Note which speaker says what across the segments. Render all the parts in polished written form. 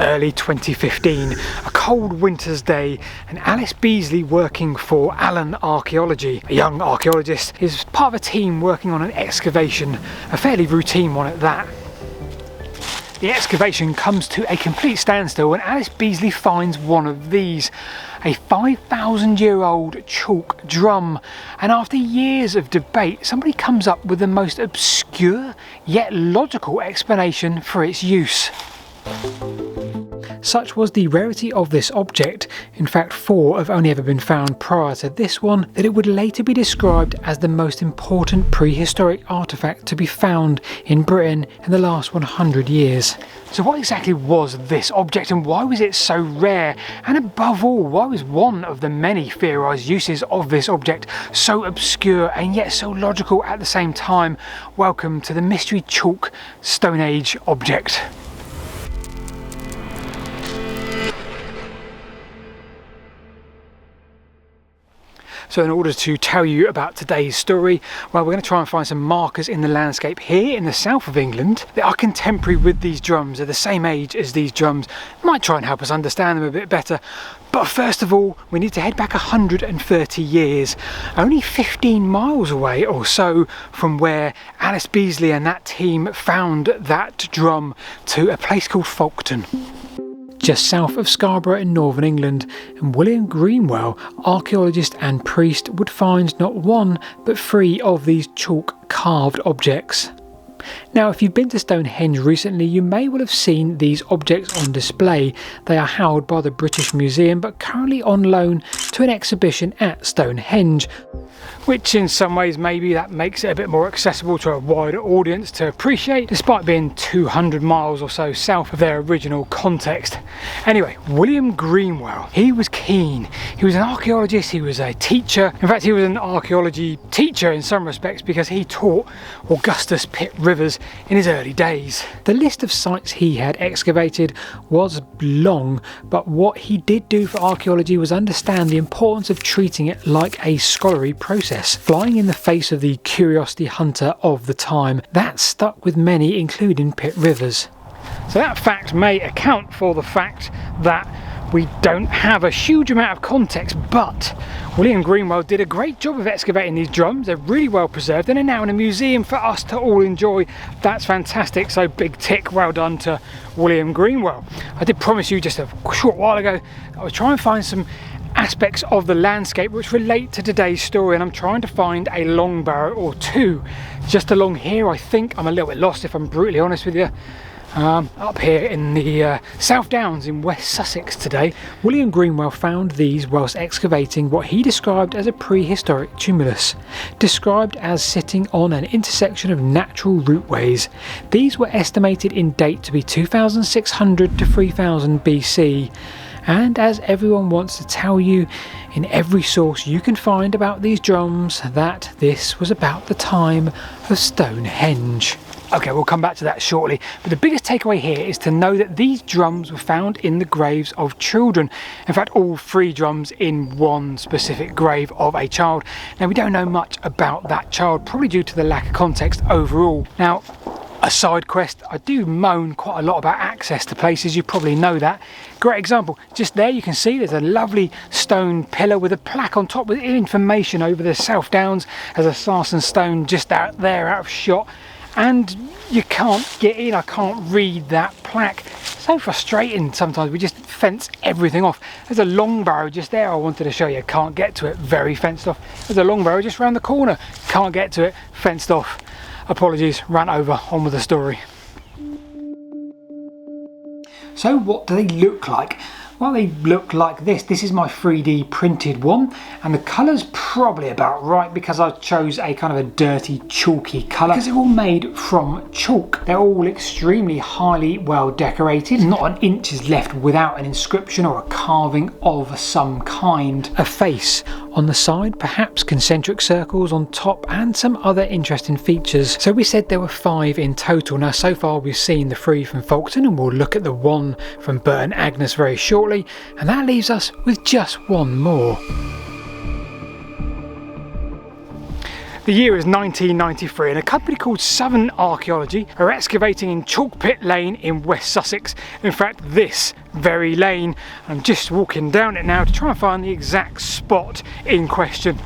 Speaker 1: early 2015, a cold winter's day, and Alice Beasley, working for Allen Archaeology, a young archaeologist, is part of a team working on an excavation, a fairly routine one at that. The excavation comes to a complete standstill and Alice Beasley finds one of these, a 5,000-year-old chalk drum, and after years of debate somebody comes up with the most obscure yet logical explanation for its use. Such was the rarity of this object, in fact 4 have only ever been found prior to this one, that it would later be described as the most important prehistoric artefact to be found in Britain in the last 100 years. So what exactly was this object and why was it so rare? And above all, why was one of the many theorised uses of this object so obscure and yet so logical at the same time? Welcome to the mystery chalk Stone Age object. So in order to tell you about today's story, well, we're going to try and find some markers in the landscape here in the south of England that are contemporary with these drums, they're the same age as these drums, might try and help us understand them a bit better. But first of all, we need to head back 130 years, only 15 miles away or so from where Alice Beasley and that team found that drum, to a place called Folkton, just south of Scarborough in northern England, and William Greenwell, archaeologist and priest, would find not 1 but 3 of these chalk carved objects. Now, if you've been to Stonehenge recently, you may well have seen these objects on display. They are held by the British Museum but currently on loan to an exhibition at Stonehenge, which in some ways maybe that makes it a bit more accessible to a wider audience to appreciate, despite being 200 miles or so south of their original context. Anyway, William Greenwell, he was keen. He was an archaeologist, he was a teacher. In fact, he was an archaeology teacher in some respects because he taught Augustus Pitt Rivers in his early days. The list of sites he had excavated was long, but what he did do for archaeology was understand the importance of treating it like a scholarly process, flying in the face of the curiosity hunter of the time. That stuck with many, including Pitt Rivers. So that fact may account for the fact that we don't have a huge amount of context, but William Greenwell did a great job of excavating these drums. They're really well preserved and are now in a museum for us to all enjoy. That's fantastic, so big tick, well done to William Greenwell. I did promise you just a short while ago I would try and find some aspects of the landscape which relate to today's story, and I'm trying to find a long barrow or 2 just along here. I think I'm a little bit lost if I'm brutally honest with you. Up here in the South Downs in West Sussex today. William Greenwell found these whilst excavating what he described as a prehistoric tumulus, described as sitting on an intersection of natural routeways. These were estimated in date to be 2600 to 3000 BC, and as everyone wants to tell you in every source you can find about these drums, that this was about the time of Stonehenge. Okay, we'll come back to that shortly, but the biggest takeaway here is to know that these drums were found in the graves of children. In fact, all 3 drums in one specific grave of a child. Now, we don't know much about that child, probably due to the lack of context overall. Now, a side quest, I do moan quite a lot about access to places, you probably know that. Great example, just there you can see there's a lovely stone pillar with a plaque on top with information over the South Downs as a sarsen stone just out there out of shot. And you can't get in, I can't read that plaque. So frustrating sometimes, we just fence everything off. There's a long barrow just there I wanted to show you, can't get to it, very fenced off. There's a long barrow just round the corner, can't get to it, fenced off. Apologies, ran over, on with the story. So what do they look like? Well, they look like this. This is my 3D printed one, and the colour's probably about right because I chose a kind of a dirty chalky colour because they're all made from chalk. They're all extremely highly well decorated. Not an inch is left without an inscription or a carving of some kind. A face on the side, perhaps concentric circles on top, and some other interesting features. So we said there were 5 in total. Now so far we've seen the 3 from Folkton, and we'll look at the 1 from Burton Agnes very shortly, and that leaves us with just 1 more. The year is 1993 and a company called Southern Archaeology are excavating in Chalk Pit Lane in West Sussex. In fact, this very lane. I'm just walking down it now to try and find the exact spot in question.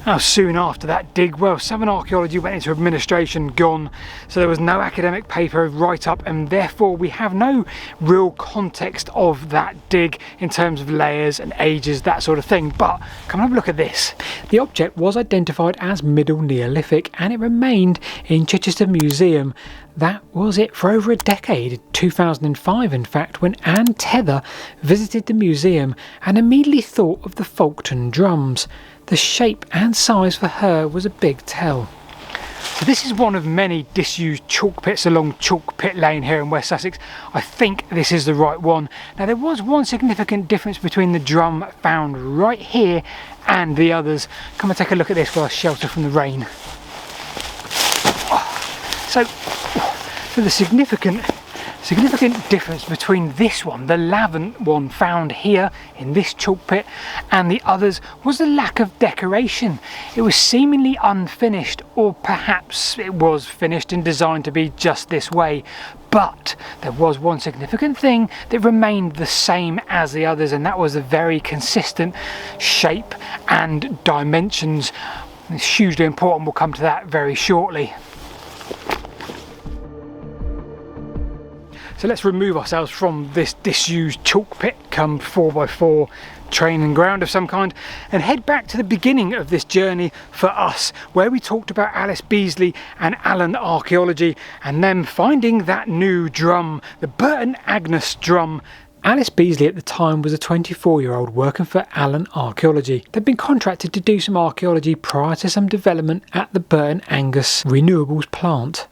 Speaker 1: Now, soon after that dig, well, Southern Archaeology went into administration, gone, so there was no academic paper write-up, and therefore we have no real context of that dig in terms of layers and ages, that sort of thing. But come and have a look at this. The object was identified as Middle Neolithic and it remained in Chichester Museum. That was it for over a decade, 2005 in fact, when Anne Tether visited the museum and immediately thought of the Folkton Drums. The shape and size for her was a big tell. So this is one of many disused chalk pits along Chalk Pit Lane here in West Sussex. I think this is the right one. Now, there was one significant difference between the drum found right here and the others. Come and take a look at this while I shelter from the rain. So the significant difference between this one, the Lavant one found here in this chalk pit, and the others was the lack of decoration. It was seemingly unfinished, or perhaps it was finished and designed to be just this way. But there was one significant thing that remained the same as the others, and that was a very consistent shape and dimensions. It's hugely important. We'll come to that very shortly. So let's remove ourselves from this disused chalk pit, come 4x4 training ground of some kind, and head back to the beginning of this journey for us, where we talked about Alice Beasley and Allen Archaeology and them finding that new drum, the Burton Agnes drum. Alice Beasley at the time was a 24-year-old working for Allen Archaeology. They'd been contracted to do some archaeology prior to some development at the Burton Agnes renewables plant.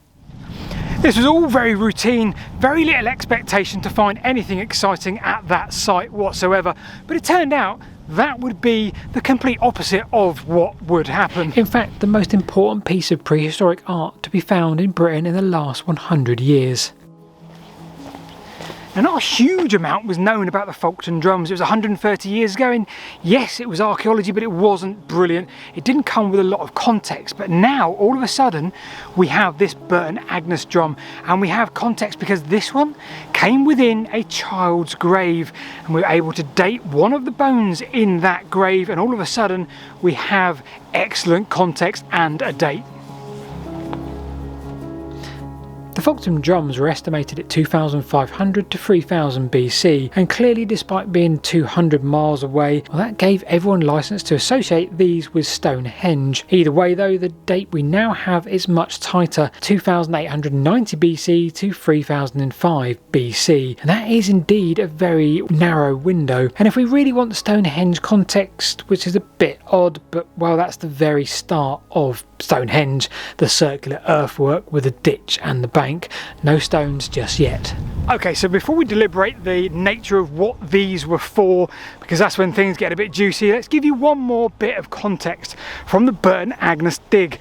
Speaker 1: This was all very routine, very little expectation to find anything exciting at that site whatsoever, but it turned out that would be the complete opposite of what would happen. In fact, the most important piece of prehistoric art to be found in Britain in the last 100 years. Now, not a huge amount was known about the Folkton Drums. It was 130 years ago, and yes, it was archaeology, but it wasn't brilliant. It didn't come with a lot of context, but now, all of a sudden, we have this Burton Agnes drum, and we have context because this one came within a child's grave, and we were able to date one of the bones in that grave, and all of a sudden, we have excellent context and a date. The Folkton Drums were estimated at 2500 to 3000 BC, and clearly, despite being 200 miles away, well, that gave everyone licence to associate these with Stonehenge. Either way though, the date we now have is much tighter, 2890 BC to 3005 BC, and that is indeed a very narrow window. And if we really want the Stonehenge context, which is a bit odd, but well, that's the very start of Stonehenge, the circular earthwork with a ditch and the bank. No stones just yet. Okay, so before we deliberate the nature of what these were for, because that's when things get a bit juicy, let's give you one more bit of context from the Burton Agnes dig.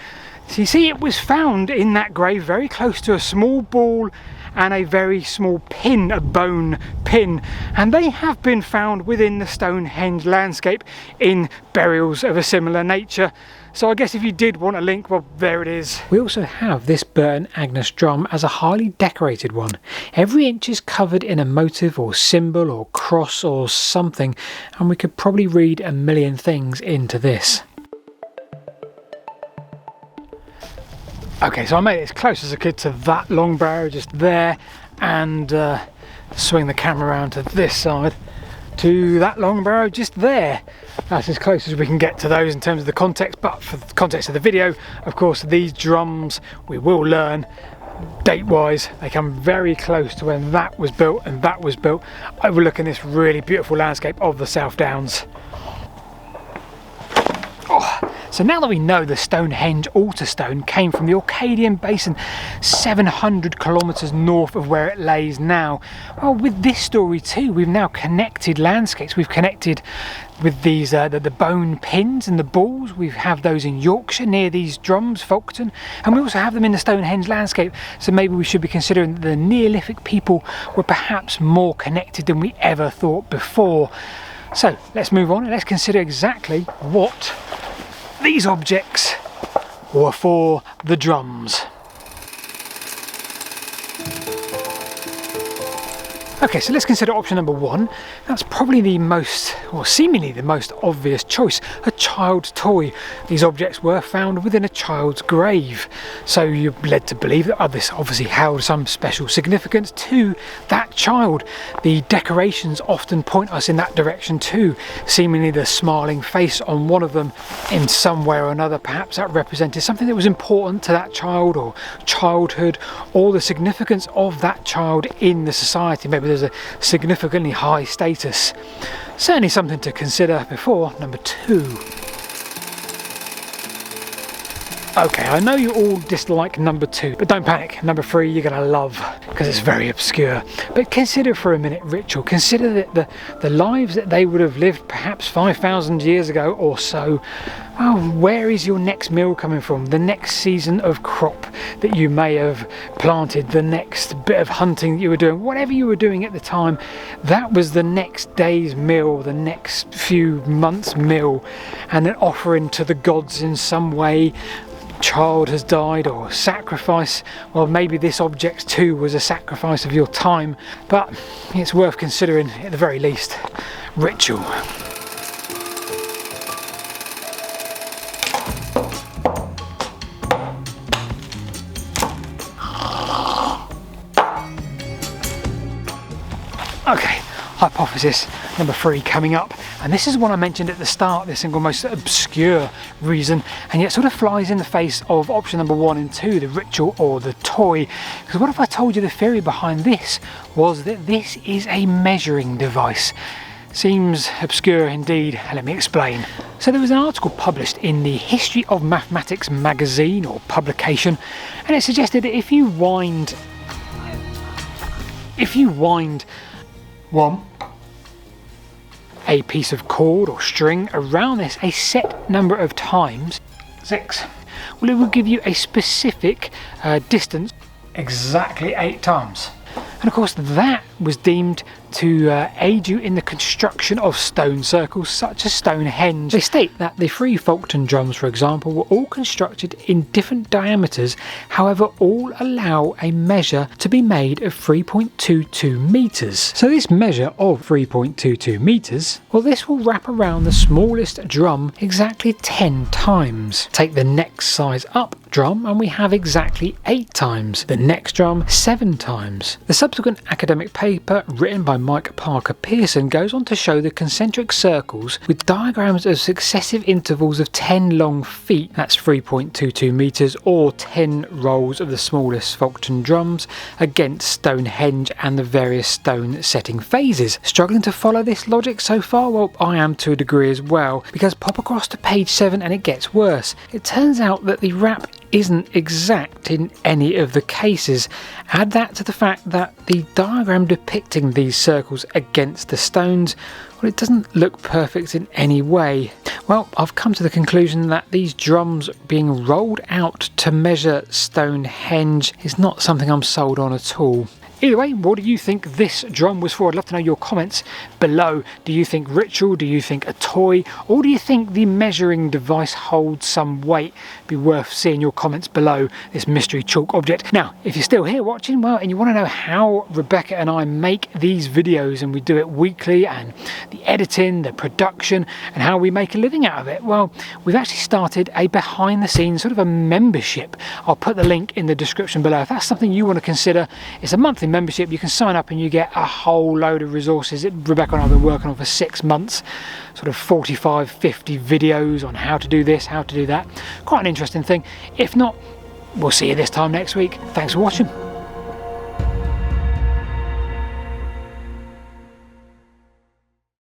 Speaker 1: So you see, it was found in that grave very close to a small ball and a very small pin, a bone pin, and they have been found within the Stonehenge landscape in burials of a similar nature. So I guess if you did want a link, well, there it is. We also have this Burton Agnes drum as a highly decorated one. Every inch is covered in a motif or symbol or cross or something, and we could probably read a million things into this. Okay, so I made it as close as I could to that long barrow just there, and swing the camera around to this side to that long barrow just there. That's as close as we can get to those in terms of the context, but for the context of the video, of course, these drums, we will learn date wise, they come very close to when that was built and that was built, overlooking this really beautiful landscape of the South Downs. So now that we know the Stonehenge altar stone came from the Orcadian Basin 700 kilometres north of where it lays now, well, with this story too, we've now connected landscapes. We've connected with these the bone pins and the balls. We have those in Yorkshire near these drums, Folkton, and we also have them in the Stonehenge landscape. So maybe we should be considering that the Neolithic people were perhaps more connected than we ever thought before. So let's move on and let's consider exactly what these objects were for the drums. Okay, so let's consider option number 1. That's probably the most, or seemingly the most obvious choice, a child's toy. These objects were found within a child's grave, so you're led to believe that this obviously held some special significance to that child. The decorations often point us in that direction too, seemingly the smiling face on one of them in some way or another. Perhaps that represented something that was important to that child or childhood, or the significance of that child in the society. Maybe there's a significantly high status. Certainly something to consider before number 2. Okay, I know you all dislike number 2, but don't panic. Number 3 you're going to love, because it's very obscure. But consider for a minute ritual. Consider that the lives that they would have lived perhaps 5,000 years ago or so. Well, where is your next meal coming from? The next season of crop that you may have planted, the next bit of hunting that you were doing, whatever you were doing at the time, that was the next day's meal, the next few months' meal, and an offering to the gods in some way. Child has died or sacrifice. Well, maybe this object too was a sacrifice of your time, but it's worth considering at the very least. Ritual. Okay, hypothesis number 3 coming up, and this is one I mentioned at the start, this single most obscure reason, and yet sort of flies in the face of option number 1 and 2, the ritual or the toy. Because what if I told you the theory behind this was that this is a measuring device? Seems obscure indeed. Let me explain. So there was an article published in the History of Mathematics magazine or publication, and it suggested that if you wind a piece of cord or string around this a set number of times, 6, well, it will give you a specific distance, exactly 8 times. And of course that was deemed to aid you in the construction of stone circles such as Stonehenge. They state that the 3 Folkton drums, for example, were all constructed in different diameters, however all allow a measure to be made of 3.22 metres. So this measure of 3.22 metres, well, this will wrap around the smallest drum exactly 10 times. Take the next size up drum and we have exactly 8 times. The next drum 7 times. The subsequent academic paper written by Mike Parker Pearson goes on to show the concentric circles with diagrams of successive intervals of 10 long feet, that's 3.22 metres, or 10 rolls of the smallest Folkton drums against Stonehenge and the various stone setting phases. Struggling to follow this logic so far? Well, I am to a degree as well, because pop across to page 7 and it gets worse. It turns out that the wrap isn't exact in any of the cases. Add that to the fact that the diagram depicting these circles against the stones, well, it doesn't look perfect in any way. Well, I've come to the conclusion that these drums being rolled out to measure Stonehenge is not something I'm sold on at all. Either way, what do you think this drum was for? I'd love to know your comments below. Do you think ritual? Do you think a toy? Or do you think the measuring device holds some weight? Be worth seeing your comments below this mystery chalk object. Now, if you're still here watching, well, and you want to know how Rebecca and I make these videos, and we do it weekly, and the editing, the production, and how we make a living out of it, well, we've actually started a behind the scenes sort of a membership. I'll put the link in the description below. If that's something you want to consider, it's a monthly membership. You can sign up and you get a whole load of resources that Rebecca and I have been working on for 6 months, sort of 45-50 videos on how to do this, how to do that. Quite an interesting thing. If not, we'll see you this time next week. Thanks for watching.